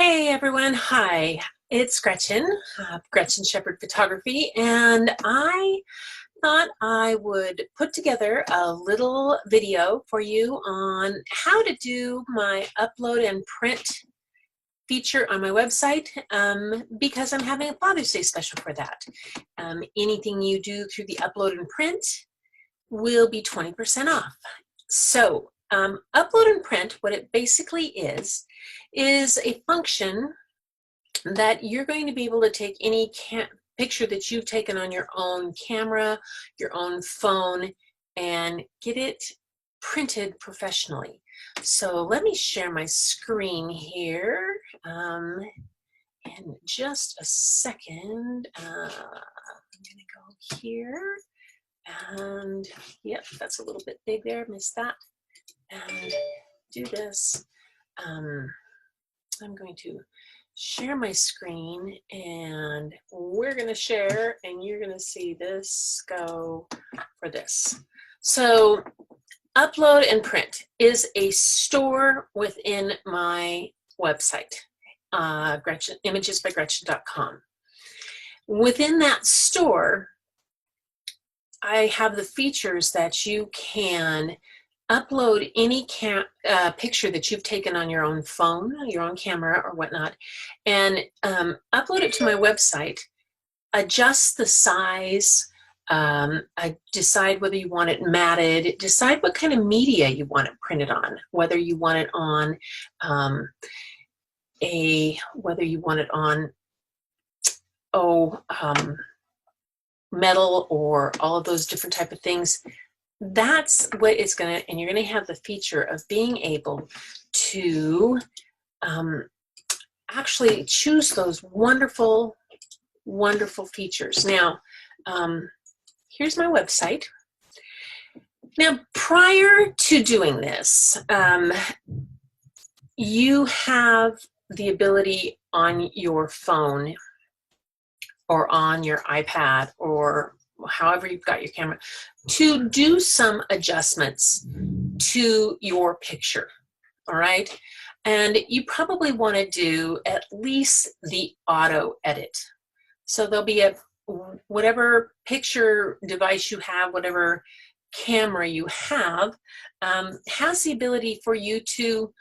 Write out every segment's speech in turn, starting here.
Hey everyone, hi, it's Gretchen, Gretchen Shepherd Photography, and I thought I would put together a little video for you on how to do my upload and print feature on my website because I'm having a Father's Day special for that. Anything you do through the upload and print will be 20% off. So upload and print, what it basically is a function that you're going to be able to take any picture that you've taken on your own camera, your own phone, and get it printed professionally. So let me share my screen here in just a second. I'm gonna go here, and yep, that's a little bit big there, missed that, and do this. I'm going to share my screen and we're going to share, and you're going to see this go for this. So upload and print is a store within my website, imagesbygretchen.com. Within that store, I have the features that you can upload any picture that you've taken on your own phone, your own camera or whatnot, and upload it to my website, adjust the size, decide whether you want it matted, decide what kind of media you want it printed on, whether you want it on metal or all of those different type of things. That's what it's going to, and you're going to have the feature of being able to actually choose those wonderful, wonderful features. Now, here's my website. Now, prior to doing this, you have the ability on your phone or on your iPad or however you've got your camera to do some adjustments to your picture, all right? And you probably want to do at least the auto edit. So there'll be whatever picture device you have, whatever camera you have, has the ability for you to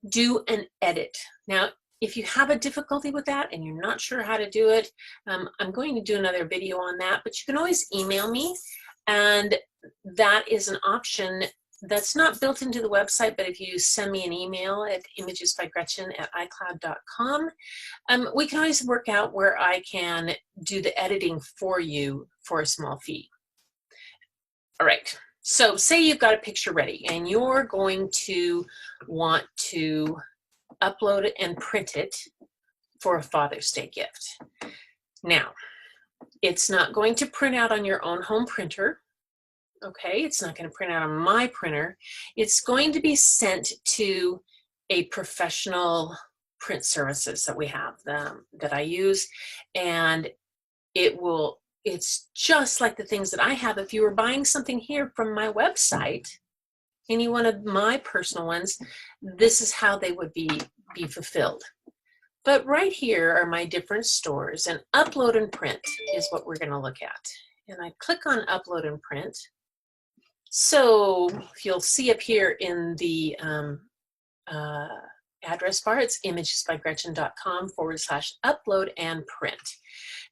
do an edit. Now, if you have a difficulty with that and you're not sure how to do it, I'm going to do another video on that, but you can always email me, and that is an option that's not built into the website, but if you send me an email at imagesbygretchen@icloud.com, we can always work out where I can do the editing for you for a small fee. All right, so say you've got a picture ready and you're going to want to upload it and print it for a Father's Day gift. Now, it's not going to print out on your own home printer, okay? It's not going to print out on my printer. It's going to be sent to a professional print services that we have, that I use, and it's just like the things that I have. If you were buying something here from my website, any one of my personal ones, this is how they would be fulfilled. But right here are my different stores, and upload and print is what we're going to look at. And I click on upload and print. So you'll see up here in the address bar, it's imagesbygretchen.com/upload and print.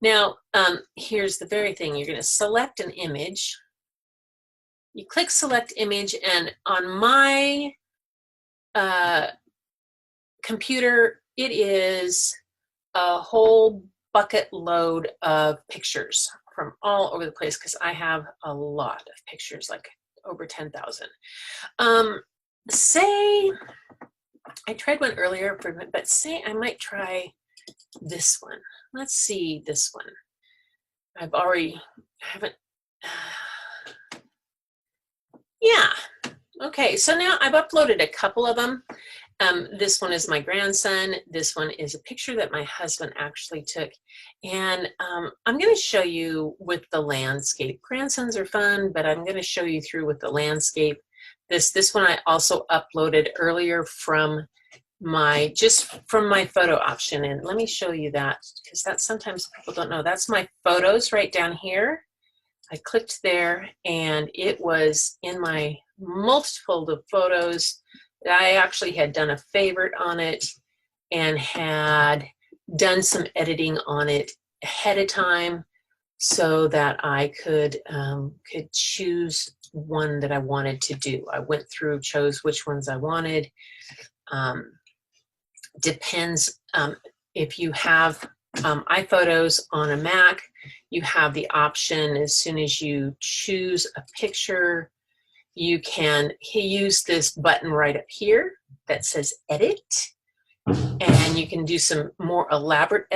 Now, here's the very thing. You're going to select an image. You click select image, and on my computer, it is a whole bucket load of pictures from all over the place because I have a lot of pictures, like over 10,000. Say, I tried one earlier, but say I might try this one. Let's see this one. Yeah, okay, so now I've uploaded a couple of them. This one is my grandson. This one is a picture that my husband actually took. And I'm going to show you with the landscape. Grandsons are fun, but I'm going to show you through with the landscape. This one I also uploaded earlier from just from my photo option. And let me show you that, because that's sometimes people don't know. That's my photos right down here. I clicked there and it was in my multiple of photos. I actually had done a favorite on it and had done some editing on it ahead of time so that I could choose one that I wanted to do. I went through, chose which ones I wanted. Depends if you have iPhotos on a Mac, you have the option as soon as you choose a picture, you can use this button right up here that says edit, and you can do some more elaborate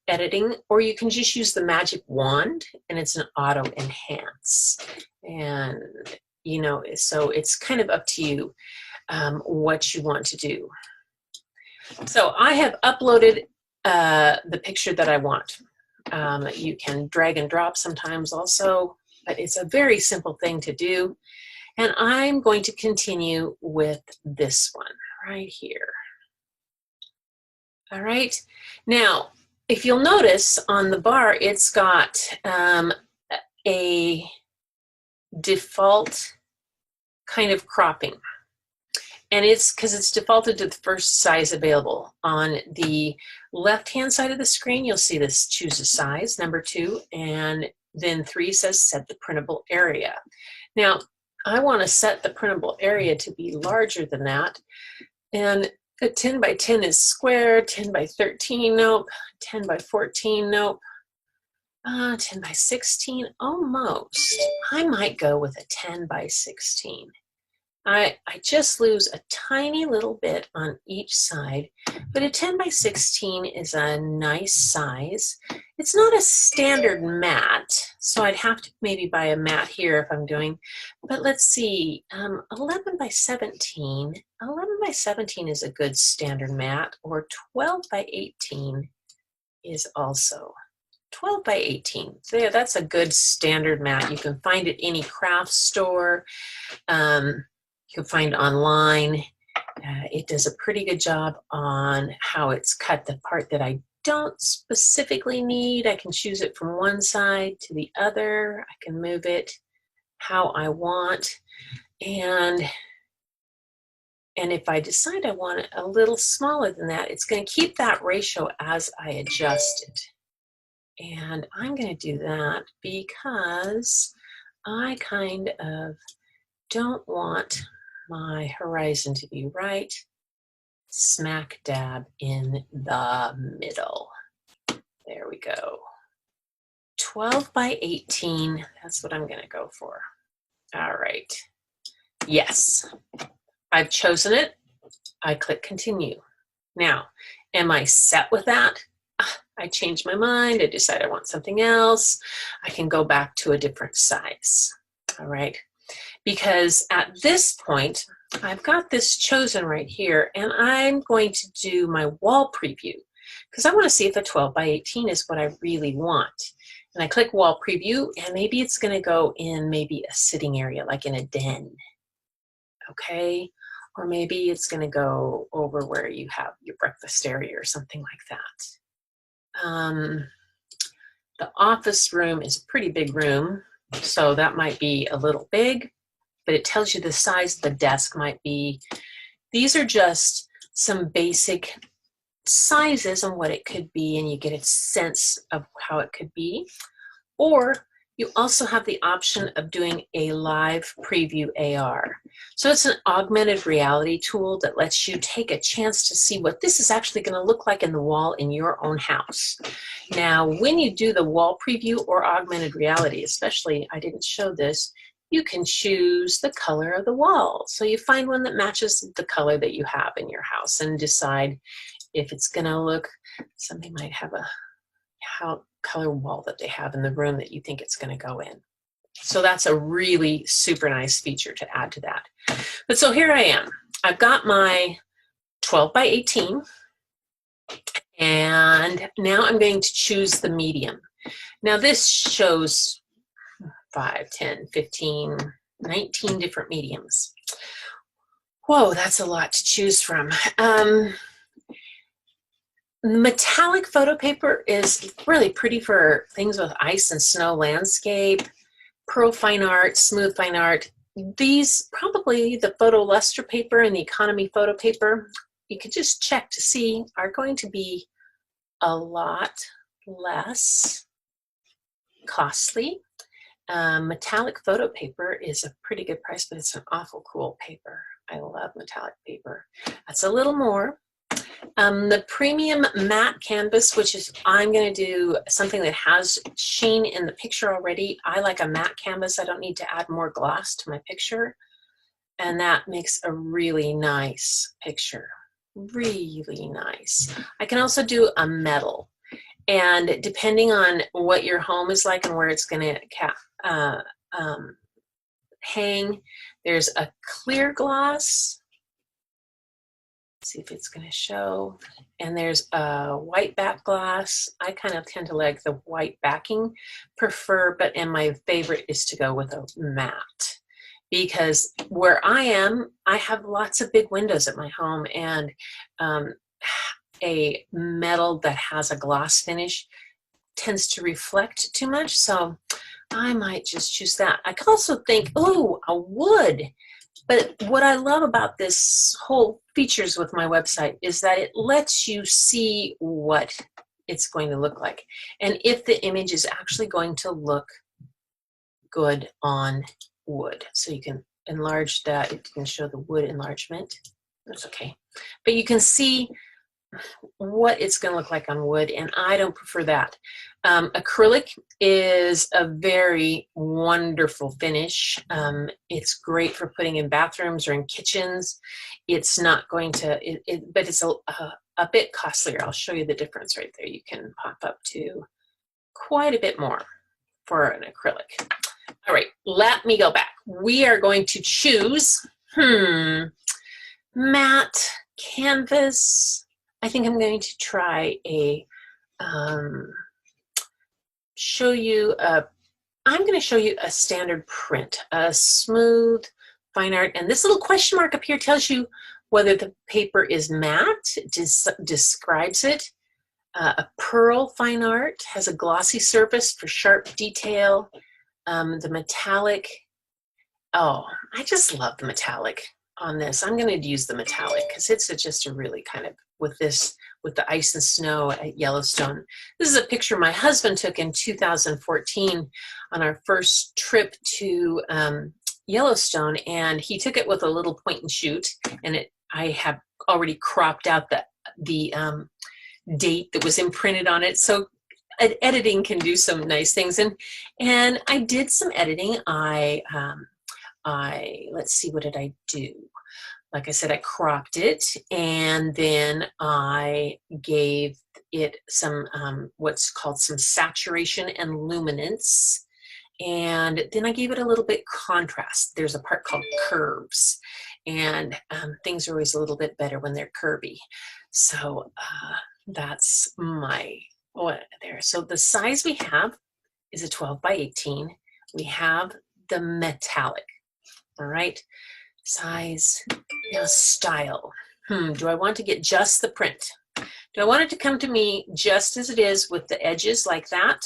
editing, or you can just use the magic wand and it's an auto enhance. And you know, so it's kind of up to you what you want to do. So I have uploaded the picture that I want. You can drag and drop sometimes also, but it's a very simple thing to do. And I'm going to continue with this one right here. All right. Now, if you'll notice on the bar, it's got a default kind of cropping. And it's because it's defaulted to the first size available. On the left-hand side of the screen, you'll see this choose a size, number 2, and then 3 says set the printable area. Now, I want to set the printable area to be larger than that. And a 10 by 10 is square, 10 by 13, nope, 10 by 14, nope, 10 by 16, almost. I might go with a 10 by 16. I just lose a tiny little bit on each side, but a 10 by 16 is a nice size. It's not a standard mat, so I'd have to maybe buy a mat here if I'm doing, but let's see, 11 by 17. 11 by 17 is a good standard mat, or 12 by 18 is also. 12 by 18, there, that's a good standard mat. You can find it any craft store. You can find online. It does a pretty good job on how it's cut. The part that I don't specifically need, I can choose it from one side to the other. I can move it how I want. And if I decide I want it a little smaller than that, it's going to keep that ratio as I adjust it. And I'm going to do that because I kind of don't want my horizon to be right smack dab in the middle. There we go. 12 by 18, that's what I'm going to go for. All right. Yes, I've chosen it. I click continue. Now, am I set with that? I changed my mind. I decide I want something else. I can go back to a different size. All right. Because at this point, I've got this chosen right here, and I'm going to do my wall preview because I want to see if a 12 by 18 is what I really want. And I click wall preview, and maybe it's going to go in maybe a sitting area, like in a den. Okay. Or maybe it's going to go over where you have your breakfast area or something like that. The office room is a pretty big room, so that might be a little big, but it tells you the size of the desk might be. These are just some basic sizes on what it could be, and you get a sense of how it could be. Or you also have the option of doing a live preview AR. So it's an augmented reality tool that lets you take a chance to see what this is actually going to look like in the wall in your own house. Now, when you do the wall preview or augmented reality, especially, I didn't show this, you can choose the color of the wall. So you find one that matches the color that you have in your house and decide if it's going to look, somebody might have a color wall that they have in the room that you think it's going to go in. So that's a really super nice feature to add to that. But so here I am. I've got my 12 by 18, and now I'm going to choose the medium. Now this shows 5, 10, 15, 19 different mediums. Whoa, that's a lot to choose from. Metallic photo paper is really pretty for things with ice and snow landscape, pearl fine art, smooth fine art. These, probably the photo luster paper and the economy photo paper, you could just check to see, are going to be a lot less costly. Metallic photo paper is a pretty good price, but it's an awful cool paper. I love metallic paper. That's a little more. The premium matte canvas, which is, I'm going to do something that has sheen in the picture already. I like a matte canvas. I don't need to add more gloss to my picture. And that makes a really nice picture. Really nice. I can also do a metal. And depending on what your home is like and where it's going to hang, there's a clear gloss. See if it's going to show. And there's a white back glass. I kind of tend to like the white backing, and my favorite is to go with a matte, because where I am, I have lots of big windows at my home, and a metal that has a gloss finish tends to reflect too much, so I might just choose that. I could also think, oh, a wood. But what I love about this whole features with my website is that it lets you see what it's going to look like, and if the image is actually going to look good on wood. So you can enlarge that. It can show the wood enlargement. That's okay. But you can see what it's going to look like on wood, and I don't prefer that. Acrylic is a very wonderful finish. It's great for putting in bathrooms or in kitchens. It's not going to, but it's a bit costlier. I'll show you the difference right there. You can pop up to quite a bit more for an acrylic. All right, let me go back. We are going to choose matte canvas. I think I'm going to try a I'm going to show you a standard print, a smooth fine art, and this little question mark up here tells you whether the paper is matte, describes it. A pearl fine art has a glossy surface for sharp detail. The metallic, oh, I just love the metallic on this. I'm going to use the metallic because it's just a really kind of, with the ice and snow at Yellowstone. This is a picture my husband took in 2014 on our first trip to Yellowstone, and he took it with a little point and shoot, and I have already cropped out the date that was imprinted on it, so editing can do some nice things, and I did some editing. Let's see, what did I do? Like I said, I cropped it, and then I gave it some what's called some saturation and luminance, and then I gave it a little bit contrast. There's a part called curves, and things are always a little bit better when they're curvy. So that's my there. So the size we have is a 12 by 18. We have the metallic. All right, size. Now style. Do I want to get just the print? Do I want it to come to me just as it is with the edges like that?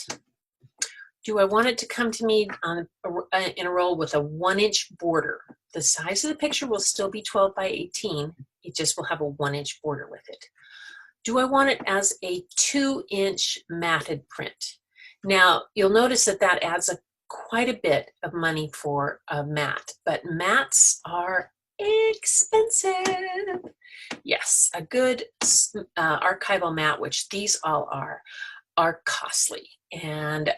Do I want it to come to me in a roll with a 1-inch border? The size of the picture will still be 12 by 18. It just will have a 1-inch border with it. Do I want it as a 2-inch matted print? Now, you'll notice that adds quite a bit of money for a matte, but mattes are expensive. Yes, a good archival matte, which these all are costly, and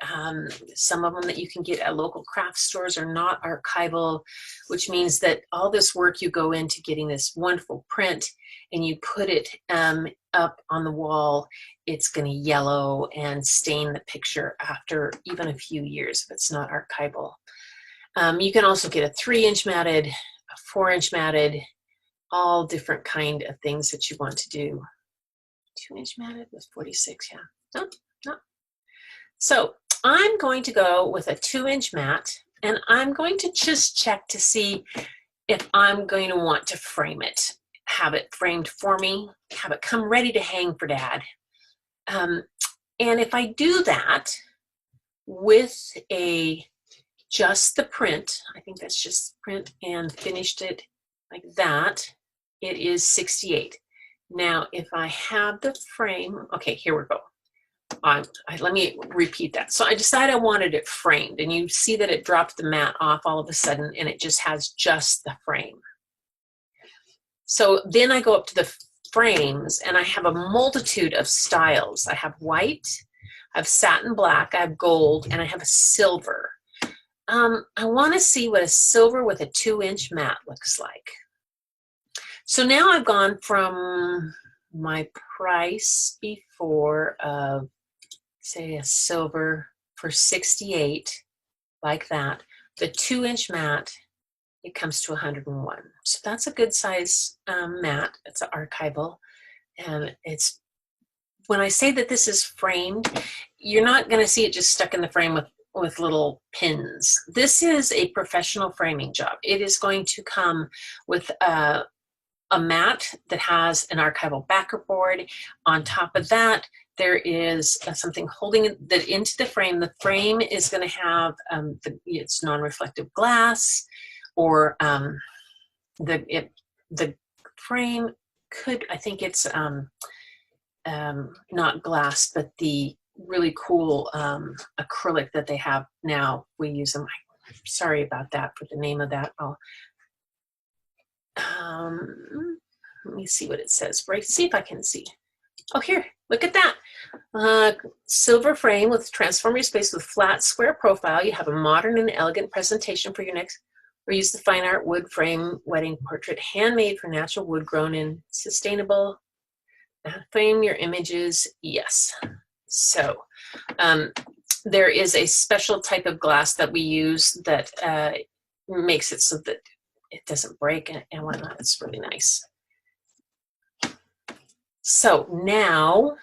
some of them that you can get at local craft stores are not archival, which means that all this work you go into getting this wonderful print and you put it up on the wall, it's going to yellow and stain the picture after even a few years if it's not archival. You can also get a 3-inch matted, a 4-inch matted, all different kind of things that you want to do. 2-inch matted with 46, yeah. No. So I'm going to go with a 2-inch matte, and I'm going to just check to see if I'm going to want to frame it, have it framed for me, have it come ready to hang for Dad. And if I do that with just the print, I think that's just print, and finished it like that, it is 68. Now, if I have the frame, okay, here we go. Let me repeat that. So I decided I wanted it framed, and you see that it dropped the mat off all of a sudden, and it just has just the frame. So then I go up to the frames, and I have a multitude of styles. I have white, I have satin black, I have gold, and I have a silver. I want to see what a silver with a 2-inch mat looks like. So now I've gone from my price before of, say, a silver for 68, like that. The 2-inch mat, it comes to 101. So that's a good size mat. It's an archival. And it's, when I say that this is framed, you're not going to see it just stuck in the frame with little pins. This is a professional framing job. It is going to come with a mat that has an archival backer board. On top of that, there is something holding that into the frame. The frame is going to have it's non-reflective glass, or the frame could, I think it's not glass, but the really cool acrylic that they have now. We use them. Sorry about that for the name of that. Let me see what it says. Right, see if I can see. Oh, here, look at that. Silver frame with transform your space with flat square profile. You have a modern and elegant presentation for your next, or use the fine art wood frame wedding portrait, handmade from natural wood grown in sustainable. Frame your images, yes. So there is a special type of glass that we use that makes it so that it doesn't break and whatnot. It's really nice. So now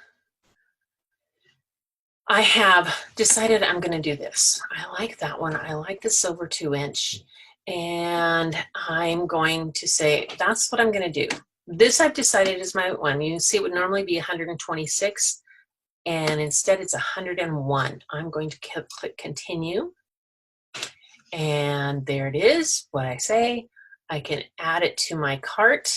I have decided I'm going to do this. I like that one. I like the silver 2-inch, and I'm going to say that's what I'm going to do. This I've decided is my one. You can see it would normally be 126, and instead it's 101. I'm going to click continue, and there it is. What I say, I can add it to my cart.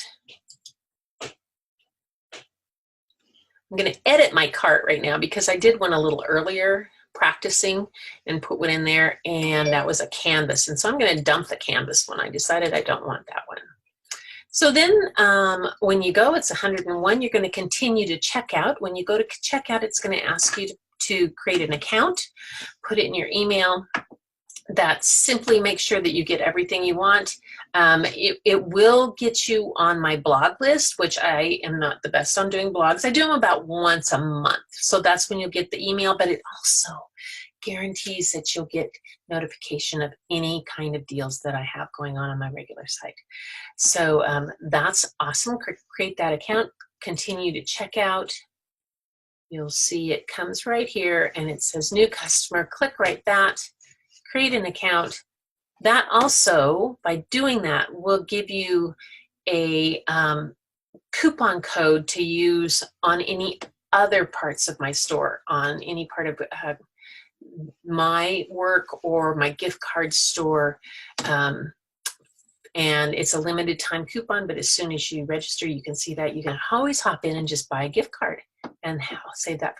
I'm going to edit my cart right now because I did one a little earlier practicing and put one in there, and that was a canvas. And so I'm going to dump the canvas one. I decided I don't want that one. So then when you go, it's 101. You're going to continue to checkout. When you go to checkout, it's going to ask you to create an account, put it in your email. That simply makes sure that you get everything you want. It will get you on my blog list, which I am not the best on doing blogs. I do them about once a month. So that's when you'll get the email, but it also guarantees that you'll get notification of any kind of deals that I have going on my regular site. So that's awesome. Create that account, continue to check out. You'll see it comes right here and it says new customer. Click right that. Create an account. That also, by doing that, will give you a coupon code to use on any other parts of my store, on any part of my work or my gift card store. And it's a limited time coupon, but as soon as you register, you can see that. You can always hop in and just buy a gift card, and I'll save that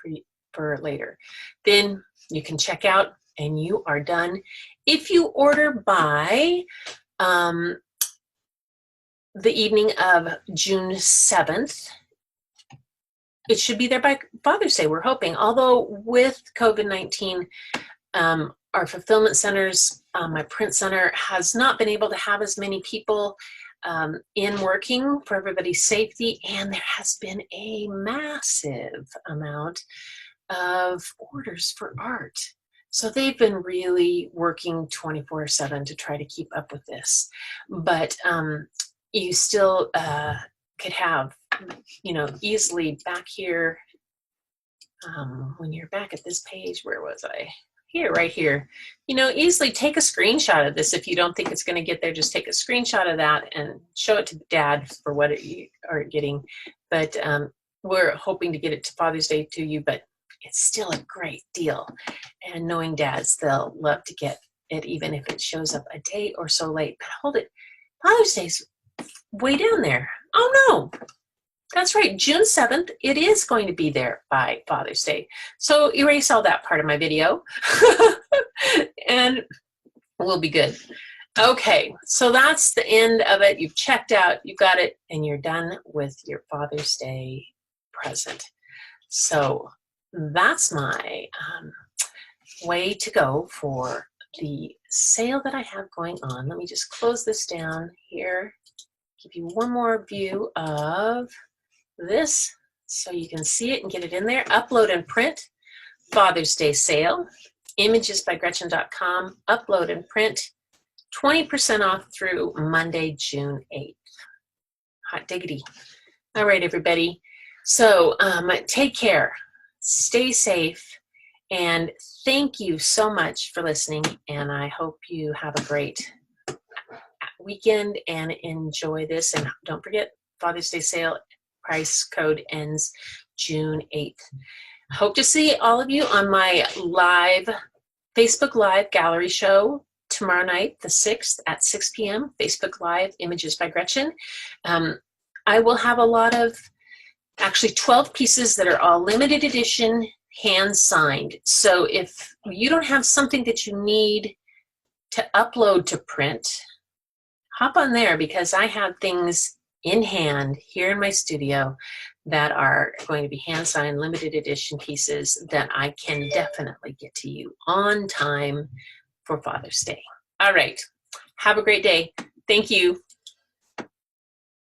for later. Then you can check out and you are done. If you order by the evening of June 7th, it should be there by Father's Day, we're hoping. Although with COVID-19, our fulfillment centers, my print center has not been able to have as many people in working for everybody's safety, and there has been a massive amount of orders for art. So they've been really working 24/7 to try to keep up with this. But you still could have, easily back here, when you're back at this page, where was I? Here, right here. Easily take a screenshot of this. If you don't think it's going to get there, just take a screenshot of that and show it to Dad for what you are getting. But we're hoping to get it to Father's Day to you, but it's still a great deal. And knowing dads, they'll love to get it even if it shows up a day or so late. But hold it, Father's Day's way down there. Oh no, that's right, June 7th, it is going to be there by Father's Day. So erase all that part of my video and we'll be good. Okay, so that's the end of it. You've checked out, you've got it, and you're done with your Father's Day present. So that's my way to go for the sale that I have going on. Let me just close this down here, give you one more view of this so you can see it and get it in there. Upload and print, Father's Day sale, imagesbygretchen.com, upload and print, 20% off through Monday, June 8th. Hot diggity. All right, everybody. So take care, stay safe, and thank you so much for listening. And I hope you have a great weekend and enjoy this. And don't forget, Father's Day sale price code ends June 8th. Hope to see all of you on my live Facebook Live gallery show tomorrow night, the 6th at 6 p.m. Facebook Live, Images by Gretchen. I will have a lot of, actually 12 pieces that are all limited edition, hand signed. So if you don't have something that you need to upload to print, hop on there because I have things in hand here in my studio that are going to be hand signed limited edition pieces that I can definitely get to you on time for Father's Day. All right. Have a great day. Thank you.